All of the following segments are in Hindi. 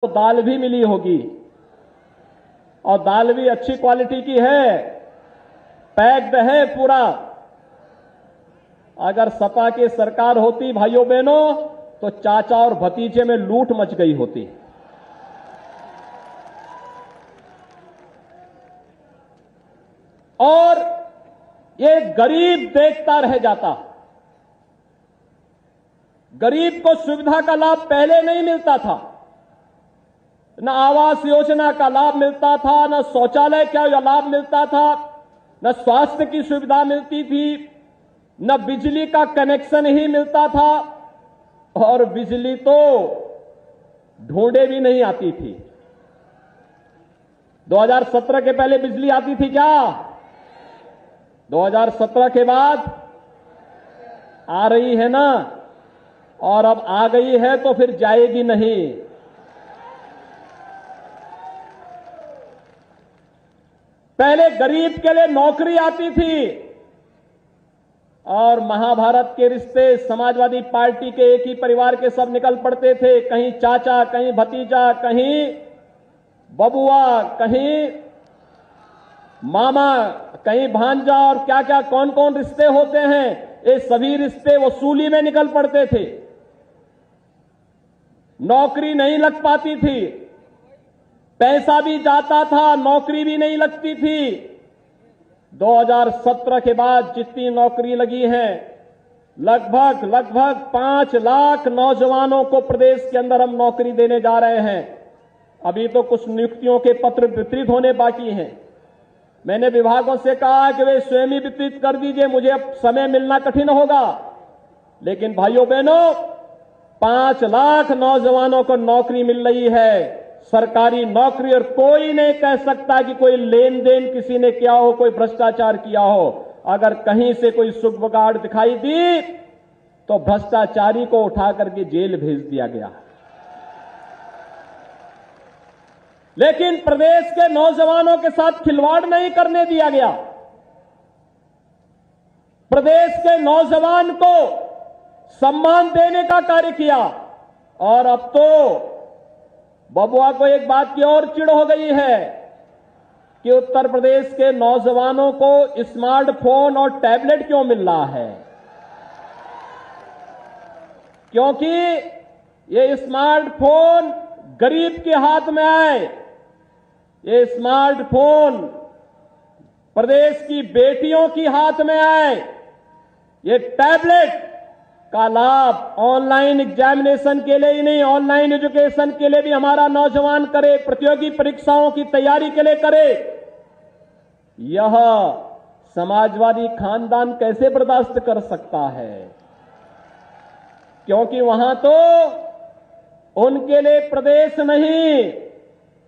तो दाल भी मिली होगी और दाल भी अच्छी क्वालिटी की है, पैक्ड है पूरा। अगर सपा की सरकार होती भाइयों बहनों तो चाचा और भतीजे में लूट मच गई होती। और ये गरीब देखता रह जाता। गरीब को सुविधा का लाभ पहले नहीं मिलता था, न आवास योजना का लाभ मिलता था, न शौचालय का लाभ मिलता था, न स्वास्थ्य की सुविधा मिलती थी, न बिजली का कनेक्शन ही मिलता था, और बिजली तो ढूंढे भी नहीं आती थी। 2017 के पहले बिजली आती थी क्या? 2017 के बाद आ रही है ना, और अब आ गई है तो फिर जाएगी नहीं। पहले गरीब के लिए नौकरी आती थी और महाभारत के रिश्ते समाजवादी पार्टी के एक ही परिवार के सब निकल पड़ते थे, कहीं चाचा, कहीं भतीजा, कहीं बबुआ, कहीं मामा, कहीं भांजा, और क्या क्या कौन कौन रिश्ते होते हैं, ये सभी रिश्ते वसूली में निकल पड़ते थे। नौकरी नहीं लग पाती थी, पैसा भी जाता था, नौकरी भी नहीं लगती थी। 2017 के बाद जितनी नौकरी लगी हैं, लगभग 5 लाख नौजवानों को प्रदेश के अंदर हम नौकरी देने जा रहे हैं। अभी तो कुछ नियुक्तियों के पत्र वितरित होने बाकी हैं। मैंने विभागों से कहा कि वे स्वयं ही वितरित कर दीजिए, मुझे अब समय मिलना कठिन होगा। लेकिन भाइयों बहनों, 5 लाख नौजवानों को नौकरी मिल रही है, सरकारी नौकरी, और कोई नहीं कह सकता कि कोई लेन देन किसी ने किया हो, कोई भ्रष्टाचार किया हो। अगर कहीं से कोई सुगबुगाड़ दिखाई दी तो भ्रष्टाचारी को उठा करके जेल भेज दिया गया। लेकिन प्रदेश के नौजवानों के साथ खिलवाड़ नहीं करने दिया गया। प्रदेश के नौजवान को सम्मान देने का कार्य किया। और अब तो बबुआ को एक बात की और चिढ़ हो गई है कि उत्तर प्रदेश के नौजवानों को स्मार्टफोन और टैबलेट क्यों मिल रहा है। क्योंकि ये स्मार्टफोन गरीब के हाथ में आए, ये स्मार्टफोन प्रदेश की बेटियों की हाथ में आए, ये टैबलेट का लाभ ऑनलाइन एग्जामिनेशन के लिए ही नहीं, ऑनलाइन एजुकेशन के लिए भी हमारा नौजवान करे, प्रतियोगी परीक्षाओं की तैयारी के लिए करे। यह समाजवादी खानदान कैसे बर्दाश्त कर सकता है? क्योंकि वहां तो उनके लिए प्रदेश नहीं,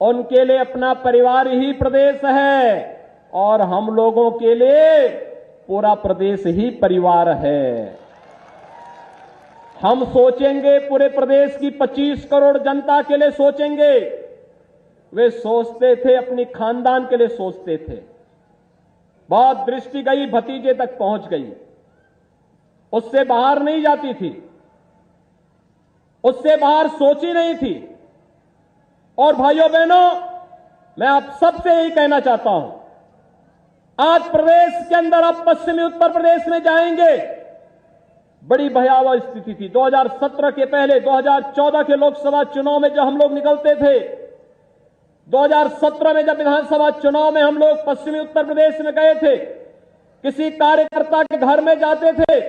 उनके लिए अपना परिवार ही प्रदेश है, और हम लोगों के लिए पूरा प्रदेश ही परिवार है। हम सोचेंगे पूरे प्रदेश की 25 करोड़ जनता के लिए सोचेंगे। वे सोचते थे अपनी खानदान के लिए सोचते थे। बहुत दृष्टि गई, भतीजे तक पहुंच गई, उससे बाहर नहीं जाती थी, उससे बाहर सोची नहीं थी। और भाइयों बहनों, मैं आप सबसे यही कहना चाहता हूं, आज प्रदेश के अंदर आप पश्चिमी उत्तर प्रदेश में जाएंगे, बड़ी भयावह स्थिति थी। 2017 के पहले 2014 के लोकसभा चुनाव में जब हम लोग निकलते थे, 2017 में जब विधानसभा चुनाव में हम लोग पश्चिमी उत्तर प्रदेश में गए थे, किसी कार्यकर्ता के घर में जाते थे,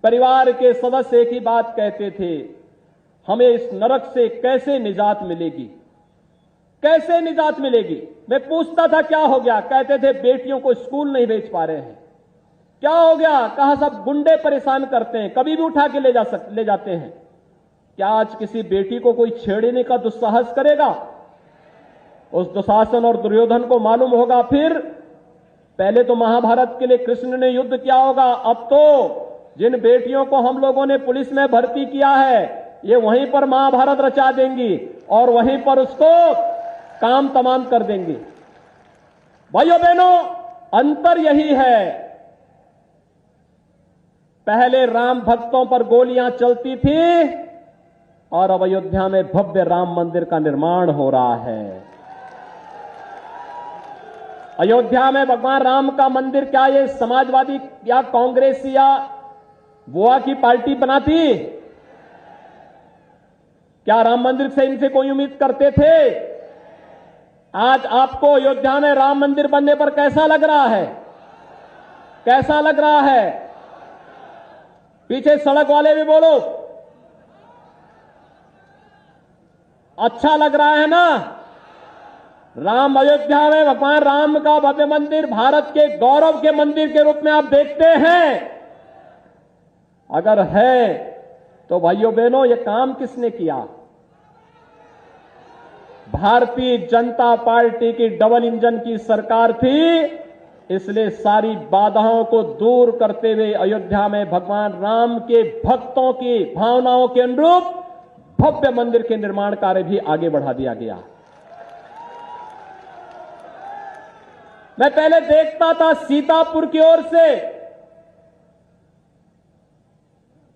परिवार के सदस्य एक ही बात कहते थे, हमें इस नरक से कैसे निजात मिलेगी, कैसे निजात मिलेगी। मैं पूछता था क्या हो गया, कहते थे बेटियों को स्कूल नहीं भेज पा रहे हैं। क्या हो गया, कहा सब गुंडे परेशान करते हैं, कभी भी उठा के ले जाते हैं। क्या आज किसी बेटी को कोई छेड़ने का दुस्साहस करेगा? उस दुशासन और दुर्योधन को मालूम होगा फिर पहले तो महाभारत के लिए कृष्ण ने युद्ध किया होगा, अब तो जिन बेटियों को हम लोगों ने पुलिस में भर्ती किया है, ये वहीं पर महाभारत रचा देंगी और वहीं पर उसको काम तमाम कर देंगी। भाइयों बहनों, अंतर यही है, पहले राम भक्तों पर गोलियां चलती थी और अब अयोध्या में भव्य राम मंदिर का निर्माण हो रहा है। अयोध्या में भगवान राम का मंदिर क्या ये समाजवादी या कांग्रेस या बुआ की पार्टी बनाती? क्या राम मंदिर से इनसे कोई उम्मीद करते थे? आज आपको अयोध्या में राम मंदिर बनने पर कैसा लग रहा है? कैसा लग रहा है? पीछे सड़क वाले भी बोलो, अच्छा लग रहा है ना? राम अयोध्या में भगवान राम का भव्य मंदिर भारत के गौरव के मंदिर के रूप में आप देखते हैं? अगर है तो भाइयों बहनों, यह काम किसने किया? भारतीय जनता पार्टी की डबल इंजन की सरकार थी। इसलिए सारी बाधाओं को दूर करते हुए अयोध्या में भगवान राम के भक्तों की भावनाओं के अनुरूप भव्य मंदिर के निर्माण कार्य भी आगे बढ़ा दिया गया। मैं पहले देखता था सीतापुर की ओर से,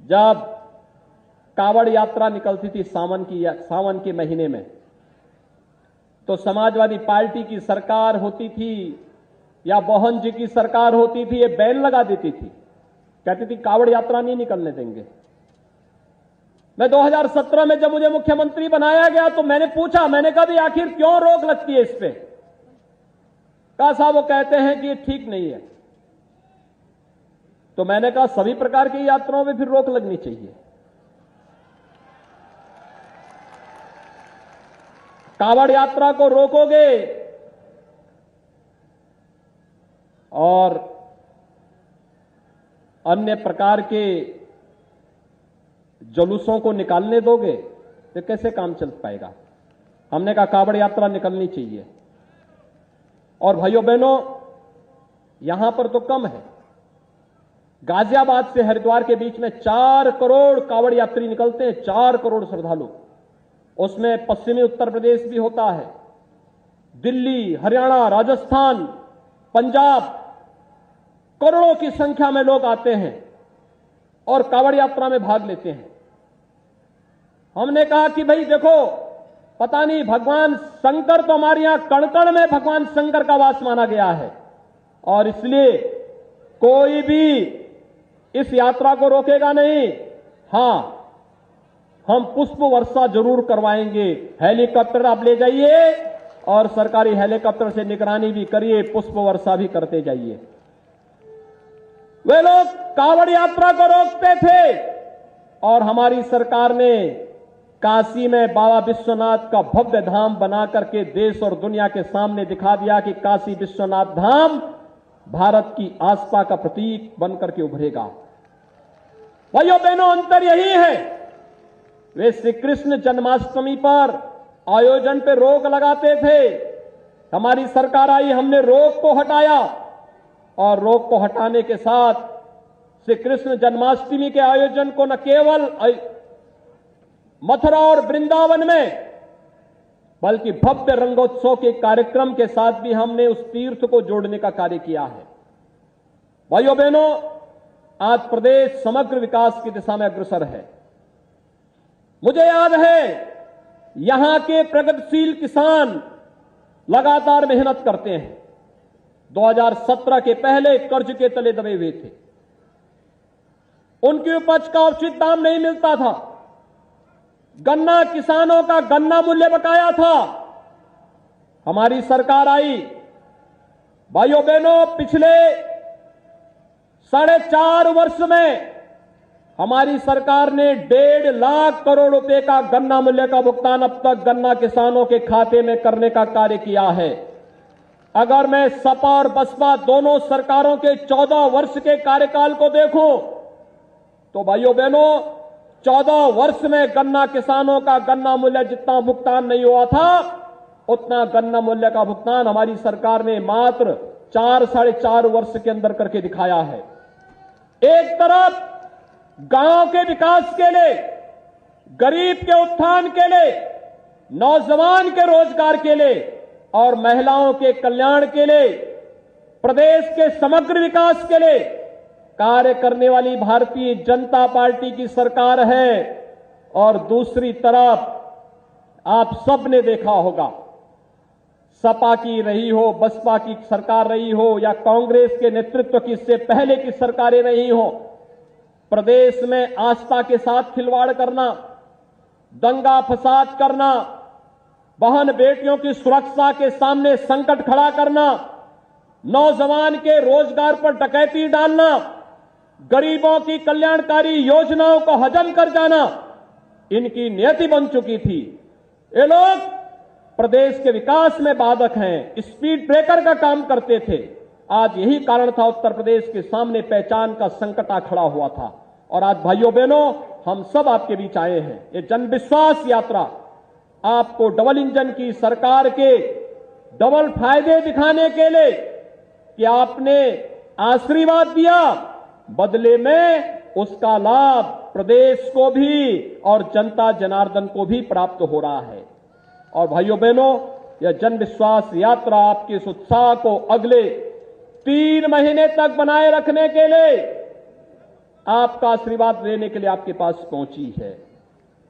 जब कावड़ यात्रा निकलती थी सावन के महीने में, तो समाजवादी पार्टी की सरकार होती थी या मोहन जी की सरकार होती थी, ये बैन लगा देती थी, कहती थी कावड़ यात्रा नहीं निकलने देंगे। मैं 2017 में जब मुझे मुख्यमंत्री बनाया गया तो मैंने पूछा, मैंने कहा भी आखिर क्यों रोक लगती है इस पे? कहा साहब वो कहते हैं कि ये ठीक नहीं है। तो मैंने कहा सभी प्रकार की यात्राओं में फिर रोक लगनी चाहिए। कावड़ यात्रा को रोकोगे और अन्य प्रकार के जुलूसों को निकालने दोगे तो कैसे काम चल पाएगा? हमने कहा कावड़ यात्रा निकलनी चाहिए। और भाइयों बहनों, यहां पर तो कम है, गाजियाबाद से हरिद्वार के बीच में 4 करोड़ कावड़ यात्री निकलते हैं, 4 करोड़ श्रद्धालु। उसमें पश्चिमी उत्तर प्रदेश भी होता है, दिल्ली, हरियाणा, राजस्थान, पंजाब, करोड़ों की संख्या में लोग आते हैं और कावड़ यात्रा में भाग लेते हैं। हमने कहा कि भाई देखो, पता नहीं भगवान शंकर तो हमारे यहां कण-कण में भगवान शंकर का वास माना गया है, और इसलिए कोई भी इस यात्रा को रोकेगा नहीं। हां, हम पुष्प वर्षा जरूर करवाएंगे। हेलीकॉप्टर आप ले जाइए और सरकारी हेलीकॉप्टर से निगरानी भी करिए, पुष्प वर्षा भी करते जाइए। वे लोग कावड़ यात्रा को रोकते थे और हमारी सरकार ने काशी में बाबा विश्वनाथ का भव्य धाम बना करके देश और दुनिया के सामने दिखा दिया कि काशी विश्वनाथ धाम भारत की आस्था का प्रतीक बनकर के उभरेगा। भाइयों बहनों, अंतर यही है, वे श्री कृष्ण जन्माष्टमी पर आयोजन पे रोक लगाते थे। हमारी सरकार आई, हमने रोक को हटाया और रोक को हटाने के साथ श्री कृष्ण जन्माष्टमी के आयोजन को न केवल मथुरा और वृंदावन में, बल्कि भव्य रंगोत्सव के कार्यक्रम के साथ भी हमने उस तीर्थ को जोड़ने का कार्य किया है। भाइयों बहनों, आज प्रदेश समग्र विकास की दिशा में अग्रसर है। मुझे याद है, यहां के प्रगतिशील किसान लगातार मेहनत करते हैं। 2017 के पहले कर्ज के तले दबे हुए थे, उनकी उपज का उचित दाम नहीं मिलता था, गन्ना किसानों का गन्ना मूल्य बकाया था। हमारी सरकार आई, भाइयों बहनों, पिछले 4.5 वर्ष में हमारी सरकार ने 1.5 लाख करोड़ रुपए का गन्ना मूल्य का भुगतान अब तक गन्ना किसानों के खाते में करने का कार्य किया है। अगर मैं सपा और बसपा दोनों सरकारों के 14 वर्ष के कार्यकाल को देखूं तो भाइयों बहनों, 14 वर्ष में गन्ना किसानों का गन्ना मूल्य जितना भुगतान नहीं हुआ था, उतना गन्ना मूल्य का भुगतान हमारी सरकार ने मात्र 4-4.5 वर्ष के अंदर करके दिखाया है। एक तरफ गांव के विकास के लिए, गरीब के उत्थान के लिए, नौजवान के रोजगार के लिए और महिलाओं के कल्याण के लिए, प्रदेश के समग्र विकास के लिए कार्य करने वाली भारतीय जनता पार्टी की सरकार है। और दूसरी तरफ आप सब ने देखा होगा, सपा की रही हो, बसपा की सरकार रही हो या कांग्रेस के नेतृत्व की इससे पहले की सरकारें रही हो, प्रदेश में आस्था के साथ खिलवाड़ करना, दंगा फसाद करना, बहन बेटियों की सुरक्षा के सामने संकट खड़ा करना, नौजवान के रोजगार पर डकैती डालना, गरीबों की कल्याणकारी योजनाओं को हजम कर जाना, इनकी नियति बन चुकी थी। ये लोग प्रदेश के विकास में बाधक हैं, स्पीड ब्रेकर का काम करते थे। आज यही कारण था उत्तर प्रदेश के सामने पहचान का संकट आ खड़ा हुआ था। और आज भाइयों बहनों, हम सब आपके बीच आए हैं। ये जन विश्वास यात्रा आपको डबल इंजन की सरकार के डबल फायदे दिखाने के लिए कि आपने आशीर्वाद दिया, बदले में उसका लाभ प्रदेश को भी और जनता जनार्दन को भी प्राप्त हो रहा है। और भाइयों बहनों, यह जन विश्वास यात्रा आपके इस उत्साह को अगले 3 महीने तक बनाए रखने के लिए, आपका आशीर्वाद लेने के लिए आपके पास पहुंची है।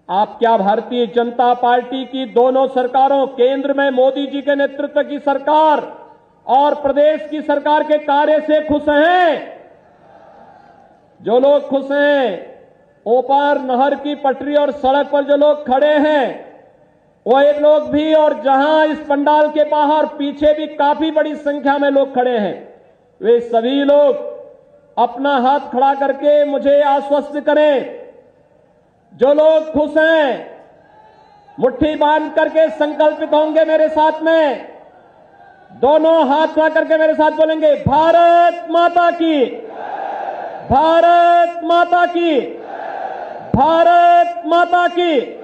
आप क्या भारतीय जनता पार्टी की दोनों सरकारों, केंद्र में मोदी जी के नेतृत्व की सरकार और प्रदेश की सरकार के कार्य से खुश हैं? जो लोग खुश हैं, ओपार नहर की पटरी और सड़क पर जो लोग खड़े हैं, वही लोग भी, और जहां इस पंडाल के बाहर पीछे भी काफी बड़ी संख्या में लोग खड़े हैं, वे सभी लोग अपना हाथ खड़ा करके मुझे आश्वस्त करें। जो लोग खुश हैं, मुट्ठी बांध करके संकल्पित होंगे मेरे साथ में, दोनों हाथ खड़ा करके मेरे साथ बोलेंगे, भारत माता की, भारत माता की, भारत माता की।